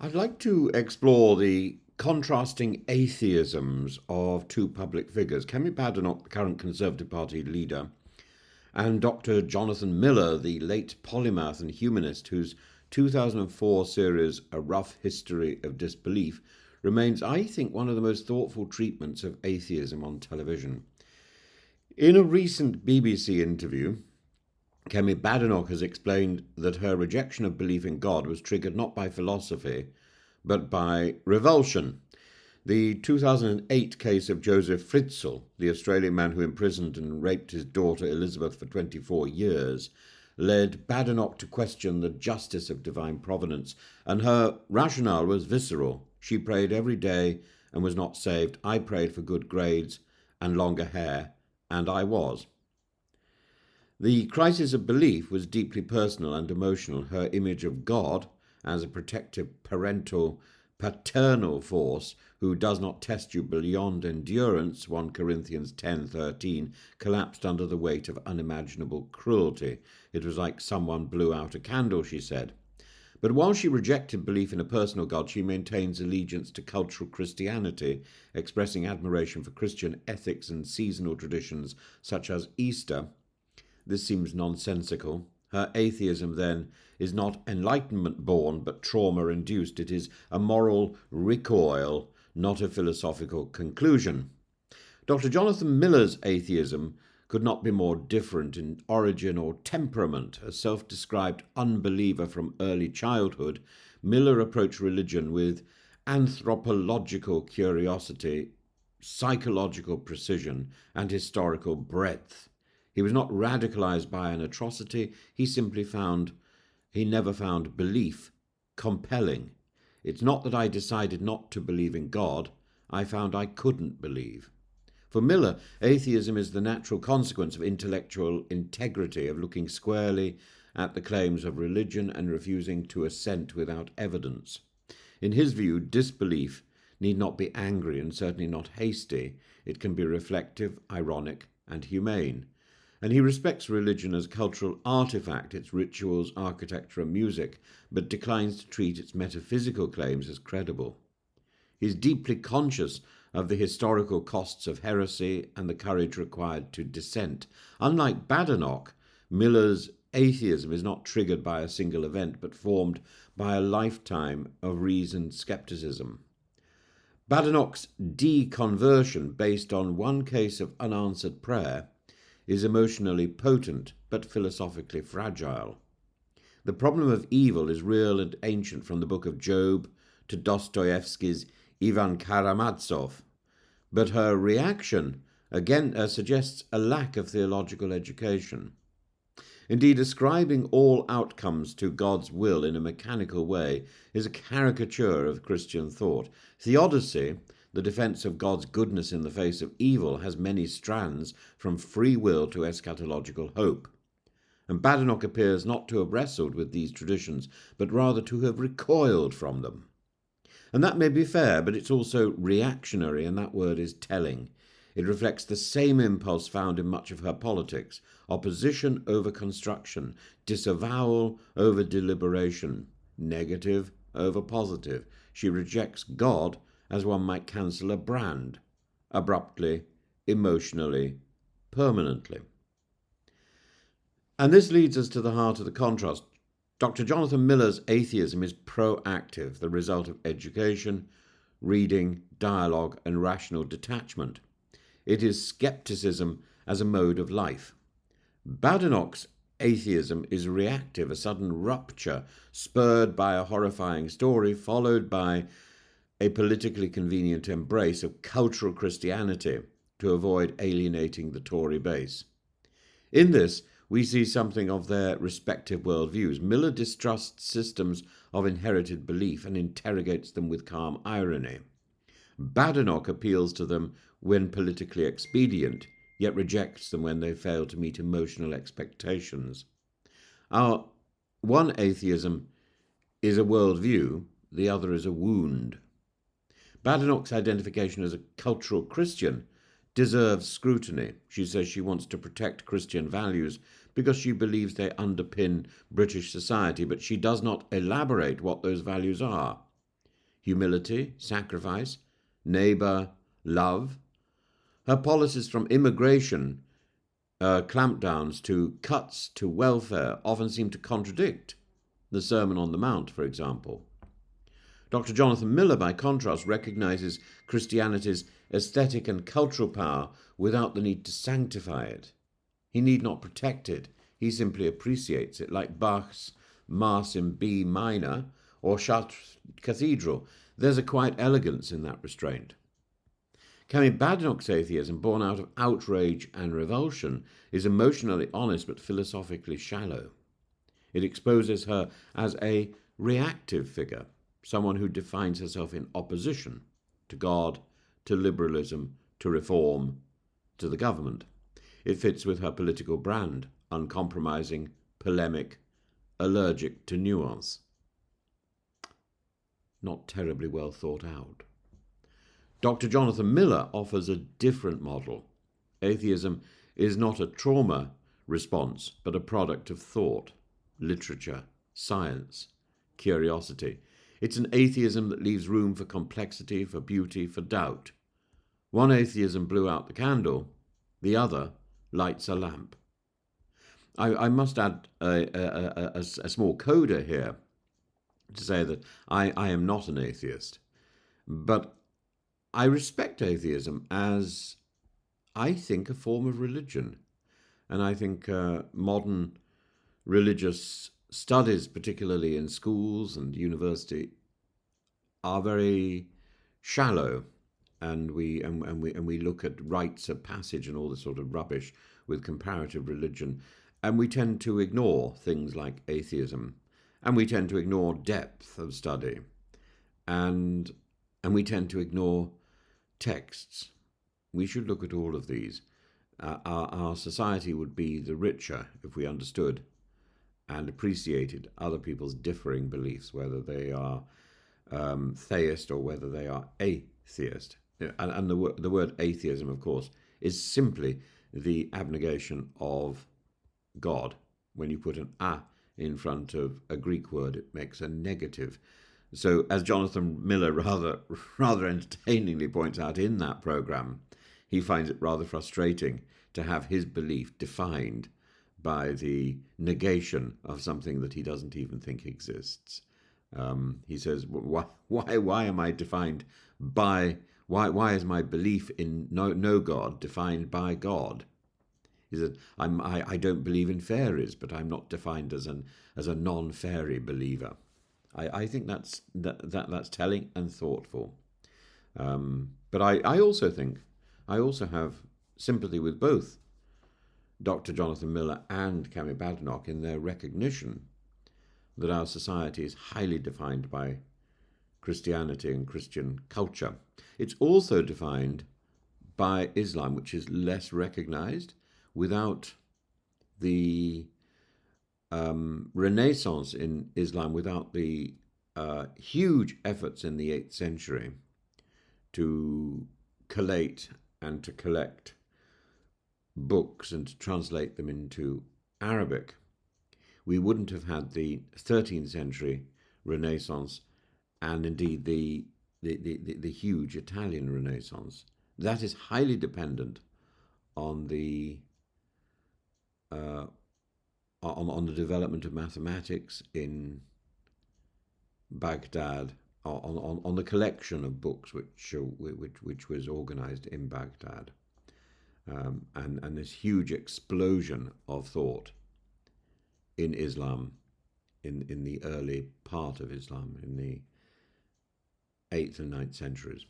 I'd like to explore the contrasting atheisms of two public figures, Kemi Badenoch, the current Conservative Party leader, and Dr. Jonathan Miller, the late polymath and humanist whose 2004 series, A Rough History of Disbelief, remains, I think, one of the most thoughtful treatments of atheism on television. In a recent BBC interview, Kemi Badenoch has explained that her rejection of belief in God was triggered not by philosophy, but by revulsion. The 2008 case of Joseph Fritzl, the Australian man who imprisoned and raped his daughter Elizabeth for 24 years, led Badenoch to question the justice of divine providence, and her rationale was visceral. She prayed every day and was not saved. I prayed for good grades and longer hair, and I was. The crisis of belief was deeply personal and emotional. Her image of God as a protective paternal force who does not test you beyond endurance, 1 Corinthians 10:13, collapsed under the weight of unimaginable cruelty. It was like someone blew out a candle, she said. But while she rejected belief in a personal God, she maintains allegiance to cultural Christianity, expressing admiration for Christian ethics and seasonal traditions such as Easter. This seems nonsensical. Her atheism, then, is not enlightenment-born, but trauma-induced. It is a moral recoil, not a philosophical conclusion. Dr. Jonathan Miller's atheism could not be more different in origin or temperament. A self-described unbeliever from early childhood, Miller approached religion with anthropological curiosity, psychological precision, and historical breadth. He was not radicalized by an atrocity. He never found belief compelling. It's not that I decided not to believe in God. I found I couldn't believe. For Miller, atheism is the natural consequence of intellectual integrity, of looking squarely at the claims of religion and refusing to assent without evidence. In his view, disbelief need not be angry and certainly not hasty. It can be reflective, ironic, and humane. And he respects religion as a cultural artifact, its rituals, architecture, and music, but declines to treat its metaphysical claims as credible. He's deeply conscious of the historical costs of heresy and the courage required to dissent. Unlike Badenoch, Miller's atheism is not triggered by a single event, but formed by a lifetime of reasoned skepticism. Badenoch's deconversion, based on one case of unanswered prayer, is emotionally potent but philosophically fragile. The problem of evil is real and ancient, from the book of Job to Dostoevsky's Ivan Karamazov, but her reaction again suggests a lack of theological education. Indeed, ascribing all outcomes to God's will in a mechanical way is a caricature of Christian thought. Theodicy, the defense of God's goodness in the face of evil, has many strands, from free will to eschatological hope. And Badenoch appears not to have wrestled with these traditions, but rather to have recoiled from them. And that may be fair, but it's also reactionary, and that word is telling. It reflects the same impulse found in much of her politics: opposition over construction, disavowal over deliberation, negative over positive. She rejects God as one might cancel a brand, abruptly, emotionally, permanently. And this leads us to the heart of the contrast. Dr. Jonathan Miller's atheism is proactive, the result of education, reading, dialogue, and rational detachment. It is skepticism as a mode of life. Badenoch's atheism is reactive, a sudden rupture spurred by a horrifying story, followed by a politically convenient embrace of cultural Christianity to avoid alienating the Tory base. In this, we see something of their respective worldviews. Miller distrusts systems of inherited belief and interrogates them with calm irony. Badenoch appeals to them when politically expedient, yet rejects them when they fail to meet emotional expectations. Our one atheism is a worldview, the other is a wound. Badenoch's identification as a cultural Christian deserves scrutiny. She says she wants to protect Christian values because she believes they underpin British society, but she does not elaborate what those values are. humility, sacrifice, neighbour, love. Her policies from immigration clampdowns to cuts to welfare often seem to contradict the Sermon on the Mount, for example. Dr. Jonathan Miller, by contrast, recognises Christianity's aesthetic and cultural power without the need to sanctify it. He need not protect it. He simply appreciates it, like Bach's Mass in B minor or Chartres Cathedral. There's a quiet elegance in that restraint. Kemi Badenoch's atheism, born out of outrage and revulsion, is emotionally honest but philosophically shallow. It exposes her as a reactive figure, someone who defines herself in opposition to God, to liberalism, to reform, to the government. It fits with her political brand, uncompromising, polemic, allergic to nuance. Not terribly well thought out. Dr. Jonathan Miller offers a different model. Atheism is not a trauma response, but a product of thought, literature, science, curiosity. It's an atheism that leaves room for complexity, for beauty, for doubt. One atheism blew out the candle, the other lights a lamp. I must add a small coda here to say that I am not an atheist, but I respect atheism as, I think, a form of religion. And I think modern religious studies, particularly in schools and university, are very shallow, and we look at rites of passage and all this sort of rubbish with comparative religion, and we tend to ignore things like atheism, and we tend to ignore depth of study, and we tend to ignore texts. We should look at all of these. Our society would be the richer if we understood and appreciated other people's differing beliefs, whether they are theist or whether they are atheist. And the word atheism, of course, is simply the abnegation of God. When you put an a in front of a Greek word, it makes a negative. So, as Jonathan Miller rather entertainingly points out in that programme, he finds it rather frustrating to have his belief defined by the negation of something that he doesn't even think exists. He says, why am I defined by, why is my belief in no God defined by God? He said, I don't believe in fairies, but I'm not defined as a non-fairy believer. I think that's telling and thoughtful. But I also think, I also have sympathy with both Dr. Jonathan Miller and Kemi Badenoch in their recognition that our society is highly defined by Christianity and Christian culture. It's also defined by Islam, which is less recognized. Without the Renaissance in Islam, without the huge efforts in the 8th century to collate and to collect books and to translate them into Arabic, we wouldn't have had the 13th century Renaissance and indeed the huge Italian Renaissance. That is highly dependent on the development of mathematics in Baghdad, on the collection of books which was organized in Baghdad, and this huge explosion of thought in Islam, in the early part of Islam, in the 8th and 9th centuries.